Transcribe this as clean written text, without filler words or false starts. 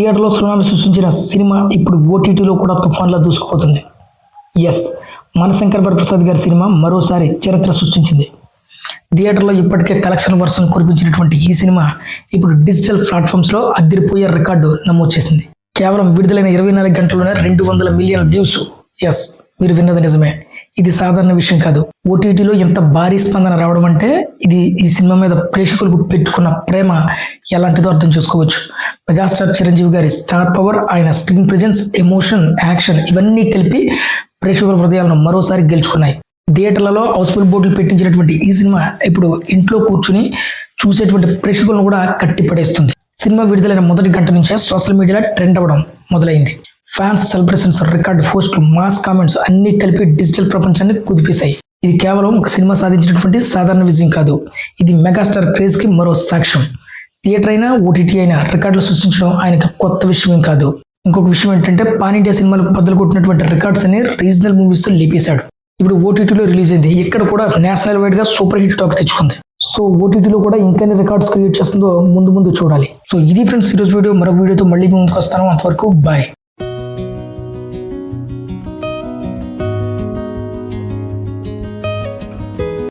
థియేటర్లో సునామీ సృష్టించిన సినిమా ఇప్పుడు ఓటీటీలో కూడా తుఫాన్లా దూసుకుపోతుంది. ఎస్, మనశంకర్ వరప్రసాద్ గారి సినిమా మరోసారి చరిత్ర సృష్టించింది. థియేటర్లో ఇప్పటికే కలెక్షన్ వర్షం కురిపించినటువంటి ఈ సినిమా ఇప్పుడు డిజిటల్ ప్లాట్ఫామ్స్లో అదిరిపోయే రికార్డు నమోదు చేసింది. కేవలం విడుదలైన 24 గంటల్లోనే 200 మిలియన్ వ్యూస్. ఎస్, మీరు విన్నది నిజమే. ఇది సాధారణ విషయం కాదు. ఓటీటీలో ఎంత భారీ స్పందన రావడం అంటే ఇది ఈ సినిమా మీద ప్రేక్షకులకు పెట్టుకున్న ప్రేమ ఎలాంటిదో అర్థం చేసుకోవచ్చు. మెగాస్టార్ చిరంజీవి గారి స్టార్ పవర్, ఆయన స్క్రీన్ ప్రెజెన్స్, ఎమోషన్, యాక్షన్ ఇవన్నీ కలిపి ప్రేక్షకుల హృదయాలను మరోసారి గెలుచుకున్నాయి. థియేటర్లలో హౌస్ఫుల్ బోర్డులు పెట్టించినటువంటి ఈ సినిమా ఇప్పుడు ఇంట్లో కూర్చుని చూసేటువంటి ప్రేక్షకులను కూడా కట్టిపడేస్తుంది. సినిమా విడుదలైన మొదటి గంట నుంచే సోషల్ మీడియాలో ట్రెండ్ అవ్వడం మొదలైంది. ఫ్యాన్స్ సెలబ్రేషన్స్, రికార్డ్ పోస్టులు, మాస్ కామెంట్స్ అన్ని కలిపి డిజిటల్ ప్రపంచాన్ని కుదిపేశాయి. ఇది కేవలం ఒక సినిమా సాధించినటువంటి సాధారణ విజయం కాదు, ఇది మెగాస్టార్ క్రేజ్ కి మరో సాక్ష్యం. థియేటర్ అయినా ఓటీటీ అయినా రికార్డులు సృష్టించడం ఆయనకు కొత్త విషయం కాదు. ఇంకొక విషయం ఏంటంటే పాన్ ఇండియా సినిమాలు బద్దలు కొట్టినటువంటి రికార్డ్స్ అని రీజనల్ మూవీస్ తో లేపేశాడు. ఇప్పుడు ఓటీటీలో రిలీజ్ అయింది, ఇక్కడ కూడా నేషనల్ వైడ్ గా సూపర్ హిట్ టాక్ తెచ్చుకుంది. సో ఓటీటీలో కూడా ఇంకెన్ని రికార్డ్స్ క్రియేట్ చేస్తుందో ముందు చూడాలి. సో ఇది ఫ్రెండ్స్ ఈరోజు వీడియో. మరొక వీడియోతో మళ్ళీ ముందుకు వస్తాను. అంతవరకు బాయ్.